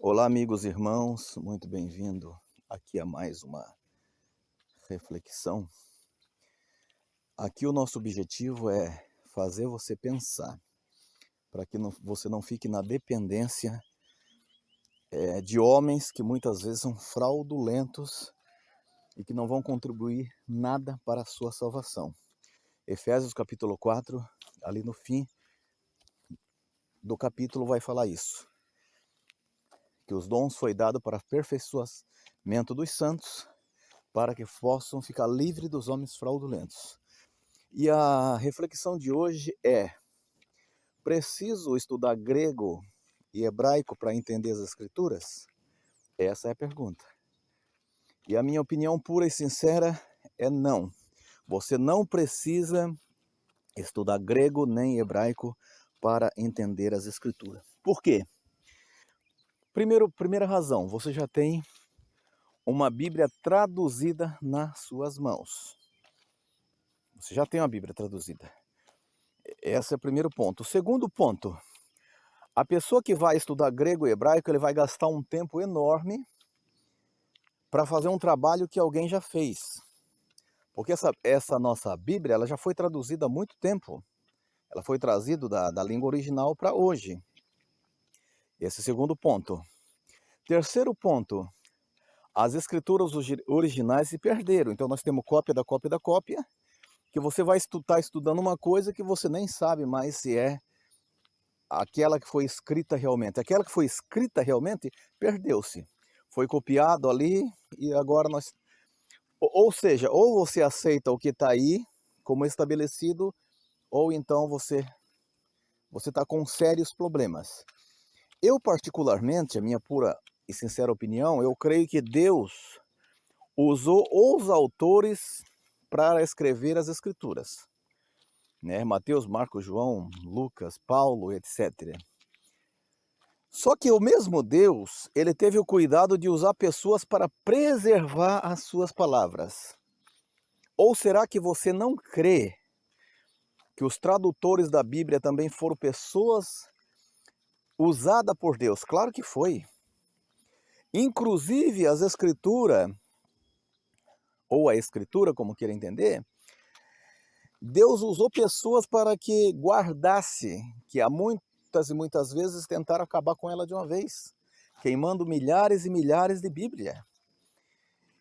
Olá, amigos e irmãos, muito bem-vindo aqui a mais uma reflexão. Aqui o nosso objetivo é fazer você pensar, para que você não fique na dependência de homens que muitas vezes são fraudulentos e que não vão contribuir nada para a sua salvação. Efésios capítulo 4, ali no fim do capítulo vai falar isso, que os dons foi dado para aperfeiçoamento dos santos, para que possam ficar livres dos homens fraudulentos. E a reflexão de hoje é: preciso estudar grego e hebraico para entender as escrituras? Essa é a pergunta. E a minha opinião pura e sincera é não. Você não precisa estudar grego nem hebraico para entender as escrituras. Por quê? Primeira razão, você já tem uma Bíblia traduzida nas suas mãos. Você já tem uma Bíblia traduzida. Esse é o primeiro ponto. O segundo ponto: a pessoa que vai estudar grego e hebraico, ele vai gastar um tempo enorme para fazer um trabalho que alguém já fez. Porque essa nossa Bíblia, ela já foi traduzida há muito tempo. Ela foi trazida da língua original para hoje. Esse é o segundo ponto. Terceiro ponto: as escrituras originais se perderam. Então nós temos cópia da cópia da cópia, que você vai estar estudando uma coisa que você nem sabe mais se é aquela que foi escrita realmente. Aquela que foi escrita realmente perdeu-se. Foi copiado ali e agora nós... Ou seja, ou você aceita o que está aí como estabelecido, ou então você está com sérios problemas. Eu particularmente, a minha pura e sincera opinião, eu creio que Deus usou os autores para escrever as escrituras, né? Mateus, Marcos, João, Lucas, Paulo, etc. Só que o mesmo Deus, ele teve o cuidado de usar pessoas para preservar as suas palavras. Ou será que você não crê que os tradutores da Bíblia também foram pessoas usadas por Deus? Claro que foi. Inclusive as escrituras, ou a escritura, como queira entender, Deus usou pessoas para que guardasse, que há muitas e muitas vezes tentaram acabar com ela de uma vez, queimando milhares e milhares de Bíblia.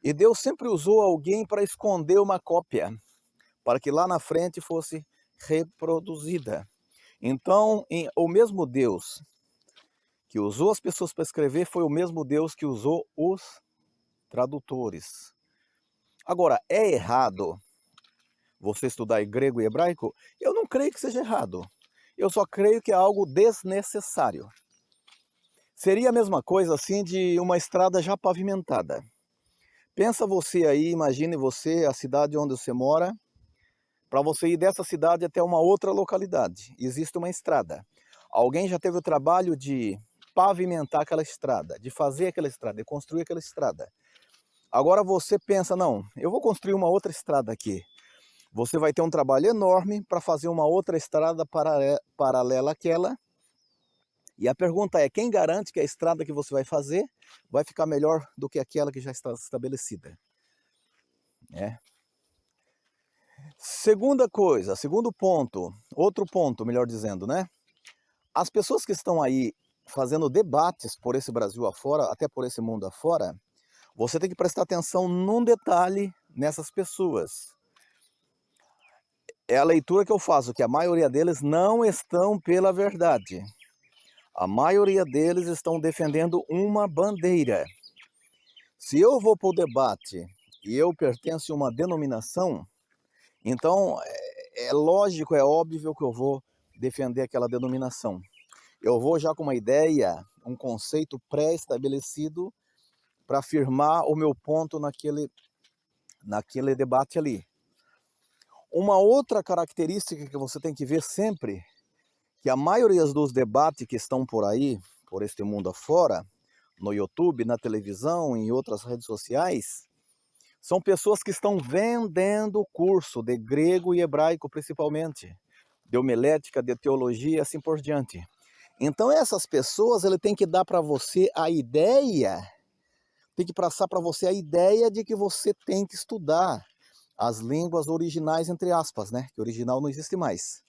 E Deus sempre usou alguém para esconder uma cópia, para que lá na frente fosse reproduzida. Então, o mesmo Deus que usou as pessoas para escrever foi o mesmo Deus que usou os tradutores. Agora, é errado você estudar grego e hebraico? Eu não creio que seja errado. Eu só creio que é algo desnecessário. Seria a mesma coisa assim de uma estrada já pavimentada. Pensa você aí, imagine você, a cidade onde você mora, para você ir dessa cidade até uma outra localidade. Existe uma estrada. Alguém já teve o trabalho de pavimentar aquela estrada, de fazer aquela estrada, de construir aquela estrada. Agora você pensa, não, eu vou construir uma outra estrada aqui. Você vai ter um trabalho enorme para fazer uma outra estrada paralela àquela. E a pergunta é, quem garante que a estrada que você vai fazer vai ficar melhor do que aquela que já está estabelecida? É. Segunda coisa, segundo ponto, outro ponto, melhor dizendo, né? As pessoas que estão aí fazendo debates por esse Brasil afora, até por esse mundo afora, você tem que prestar atenção num detalhe nessas pessoas. É a leitura que eu faço, que a maioria deles não estão pela verdade. A maioria deles estão defendendo uma bandeira. Se eu vou para o debate e eu pertenço a uma denominação, então é lógico, é óbvio que eu vou defender aquela denominação. Eu vou já com uma ideia, um conceito pré-estabelecido para afirmar o meu ponto naquele debate ali. Uma outra característica que você tem que ver sempre, que a maioria dos debates que estão por aí, por este mundo afora, no YouTube, na televisão, em outras redes sociais, são pessoas que estão vendendo curso de grego e hebraico principalmente, de homilética, de teologia e assim por diante. Então essas pessoas, ele tem que dar para você a ideia, tem que passar para você a ideia de que você tem que estudar as línguas originais, entre aspas, né? Que original não existe mais.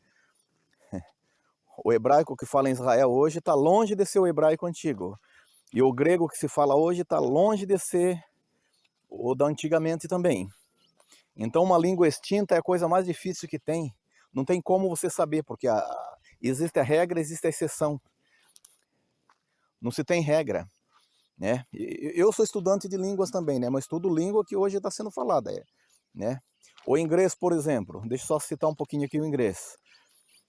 O hebraico que fala em Israel hoje está longe de ser o hebraico antigo. E o grego que se fala hoje está longe de ser o da antigamente também. Então uma língua extinta é a coisa mais difícil que tem. Não tem como você saber, porque existe a regra, existe a exceção. Não se tem regra, né? Eu sou estudante de línguas também, né? Mas estudo língua que hoje está sendo falada, né? O inglês, por exemplo, deixa eu só citar um pouquinho aqui o inglês.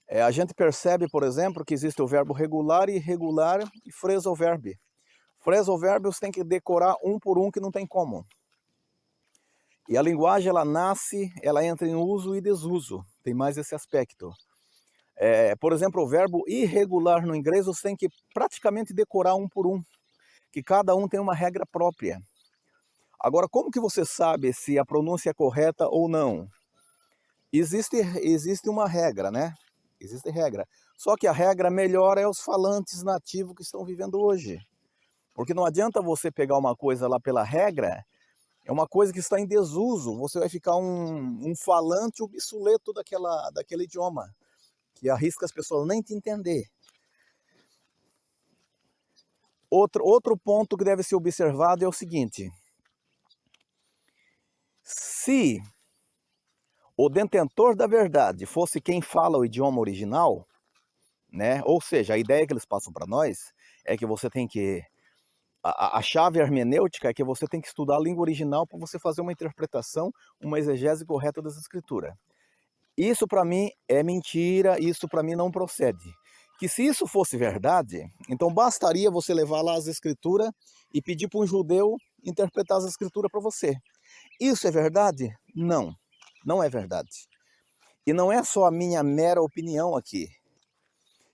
A gente percebe, por exemplo, que existe o verbo regular e irregular e phrasal verb. Phrasal verb você tem que decorar um por um, que não tem como. E a linguagem, ela nasce, ela entra em uso e desuso. Tem mais esse aspecto. Por exemplo, o verbo irregular no inglês você tem que praticamente decorar um por um, que cada um tem uma regra própria. Agora, como que você sabe se a pronúncia é correta ou não? Existe uma regra, né? Existe regra. Só que a regra melhor é os falantes nativos que estão vivendo hoje. Porque não adianta você pegar uma coisa lá pela regra, é uma coisa que está em desuso, você vai ficar um falante obsoleto daquele idioma, que arrisca as pessoas nem te entender. Outro ponto que deve ser observado é o seguinte: se o detentor da verdade fosse quem fala o idioma original, né? Ou seja, a ideia que eles passam para nós é que você tem que... A chave hermenêutica é que você tem que estudar a língua original para você fazer uma interpretação, uma exegese correta das escrituras. Isso para mim é mentira, isso para mim não procede. Que se isso fosse verdade, então bastaria você levar lá as escrituras e pedir para um judeu interpretar as escrituras para você. Isso é verdade? Não, não é verdade. E não é só a minha mera opinião aqui.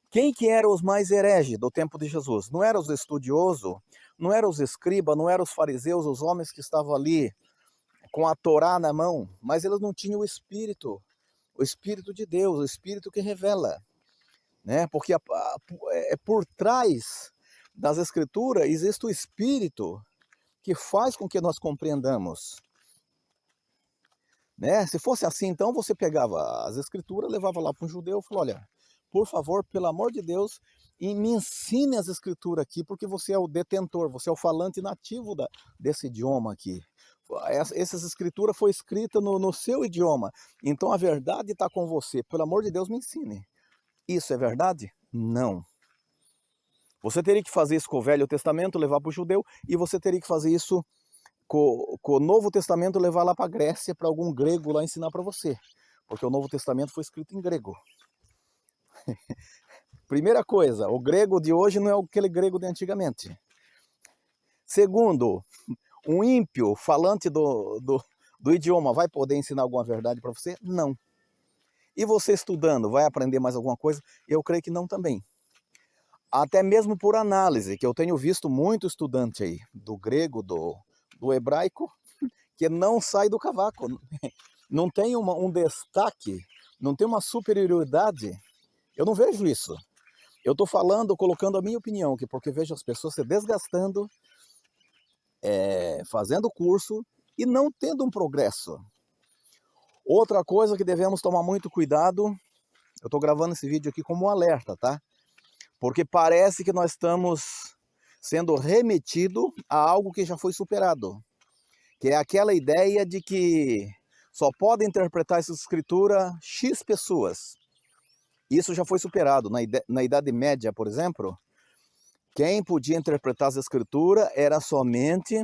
Quem que eram os mais hereges do tempo de Jesus? Não eram os estudiosos, não eram os escribas, não eram os fariseus, os homens que estavam ali com a Torá na mão, mas eles não tinham o Espírito de Deus, o Espírito que revela, né? Porque por trás das Escrituras existe o Espírito que faz com que nós compreendamos, né? Se fosse assim, então você pegava as Escrituras, levava lá para um judeu e falou: olha, por favor, pelo amor de Deus, e me ensine as escrituras aqui, porque você é o detentor, você é o falante nativo desse idioma aqui. Essas escrituras foi escrita no seu idioma, então a verdade está com você. Pelo amor de Deus, me ensine. Isso é verdade? Não. Você teria que fazer isso com o Velho Testamento, levar para o judeu, e você teria que fazer isso com o Novo Testamento, levar lá para a Grécia, para algum grego lá ensinar para você. Porque o Novo Testamento foi escrito em grego. Primeira coisa, o grego de hoje não é aquele grego de antigamente. Segundo, um ímpio falante do idioma vai poder ensinar alguma verdade para você? Não. E você estudando, vai aprender mais alguma coisa? Eu creio que não também. Até mesmo por análise, que eu tenho visto muito estudante aí, do grego, do hebraico, que não sai do cavaco. Não tem um destaque, não tem uma superioridade. Eu não vejo isso. Eu estou falando, colocando a minha opinião, porque vejo as pessoas se desgastando, fazendo curso e não tendo um progresso. Outra coisa que devemos tomar muito cuidado, eu estou gravando esse vídeo aqui como um alerta, tá? Porque parece que nós estamos sendo remetido a algo que já foi superado. Que é aquela ideia de que só podem interpretar essa escritura X pessoas. Isso já foi superado. Na Idade Média, por exemplo, quem podia interpretar as escrituras era somente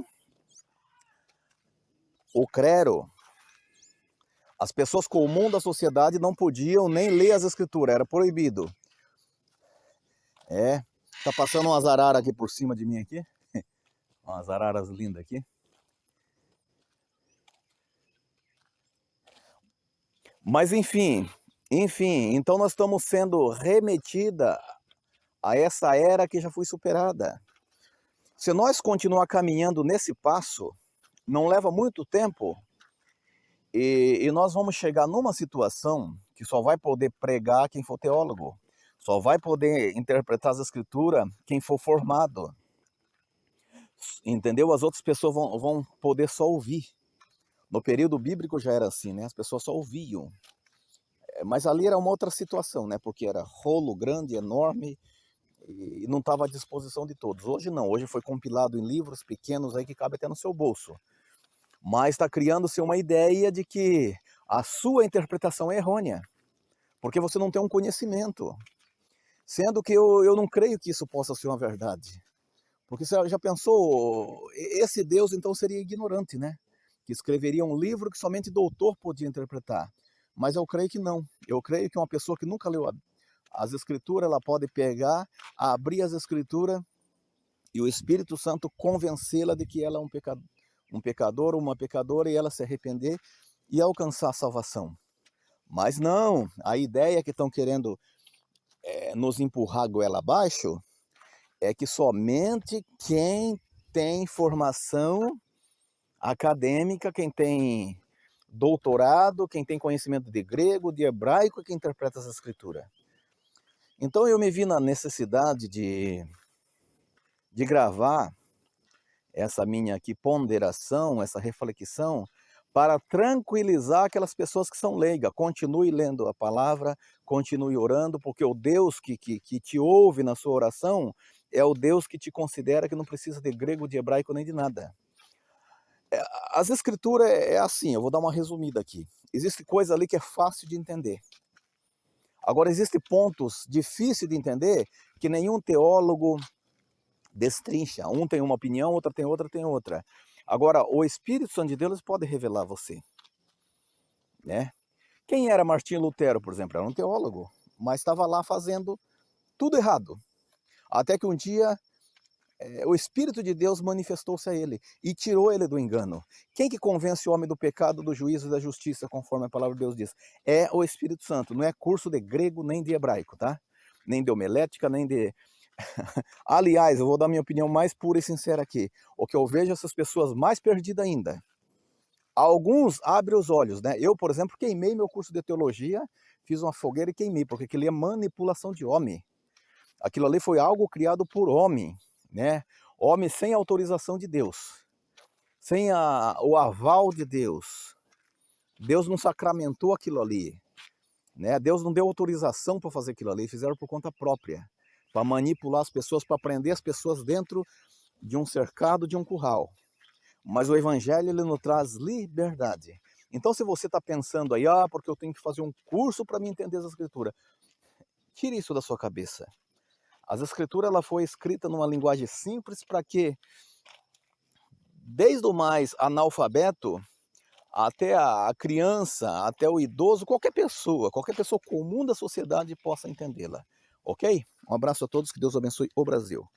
o clero. As pessoas comuns da sociedade não podiam nem ler as escrituras, era proibido. Tá passando umas araras aqui por cima de mim aqui. Umas araras lindas aqui. Mas enfim, então nós estamos sendo remetida a essa era que já foi superada. Se nós continuar caminhando nesse passo, não leva muito tempo e nós vamos chegar numa situação que só vai poder pregar quem for teólogo. Só vai poder interpretar as escrituras quem for formado. Entendeu? As outras pessoas vão poder só ouvir. No período bíblico já era assim, né? As pessoas só ouviam. Mas ali era uma outra situação, né? Porque era rolo grande, enorme, e não estava à disposição de todos. Hoje não, hoje foi compilado em livros pequenos aí que cabe até no seu bolso. Mas está criando-se uma ideia de que a sua interpretação é errônea, porque você não tem um conhecimento. Sendo que eu não creio que isso possa ser uma verdade. Porque você já pensou, esse Deus então seria ignorante, né? Que escreveria um livro que somente doutor podia interpretar. Mas eu creio que não. Eu creio que uma pessoa que nunca leu as escrituras, ela pode pegar, abrir as escrituras e o Espírito Santo convencê-la de que ela é um pecador ou uma pecadora, e ela se arrepender e alcançar a salvação. Mas não, a ideia que estão querendo nos empurrar a goela abaixo é que somente quem tem formação acadêmica, quem tem doutorado, quem tem conhecimento de grego, de hebraico, que interpreta essa escritura. Então eu me vi na necessidade de gravar essa minha aqui ponderação, essa reflexão, para tranquilizar aquelas pessoas que são leigas. Continue lendo a palavra, continue orando, porque o Deus que te ouve na sua oração é o Deus que te considera que não precisa de grego, de hebraico, nem de nada. As escrituras é assim, eu vou dar uma resumida aqui. Existe coisa ali que é fácil de entender. Agora, existem pontos difíceis de entender que nenhum teólogo destrincha. Um tem uma opinião, outra tem outra, tem outra. Agora, o Espírito Santo de Deus pode revelar a você, né? Quem era Martinho Lutero, por exemplo? Era um teólogo, mas estava lá fazendo tudo errado. Até que um dia o Espírito de Deus manifestou-se a ele e tirou ele do engano. Quem que convence o homem do pecado, do juízo e da justiça, conforme a palavra de Deus diz? É o Espírito Santo. Não é curso de grego nem de hebraico, tá? Nem de homilética, nem de... Aliás, eu vou dar minha opinião mais pura e sincera aqui. O que eu vejo essas pessoas mais perdidas ainda. Alguns abrem os olhos, né? Eu, por exemplo, queimei meu curso de teologia, fiz uma fogueira e queimei, porque aquilo é manipulação de homem. Aquilo ali foi algo criado por homem, né? Homem sem autorização de Deus, sem o aval de Deus. Deus não sacramentou aquilo ali, né? Deus não deu autorização para fazer aquilo ali, fizeram por conta própria, para manipular as pessoas, para prender as pessoas dentro de um cercado, de um curral. Mas o evangelho, ele nos traz liberdade. Então, se você está pensando aí, porque eu tenho que fazer um curso para me entender as escrituras, tire isso da sua cabeça. As escrituras, ela foi escrita numa linguagem simples para que, desde o mais analfabeto, até a criança, até o idoso, qualquer pessoa comum da sociedade possa entendê-la. Ok? Um abraço a todos, que Deus abençoe o Brasil.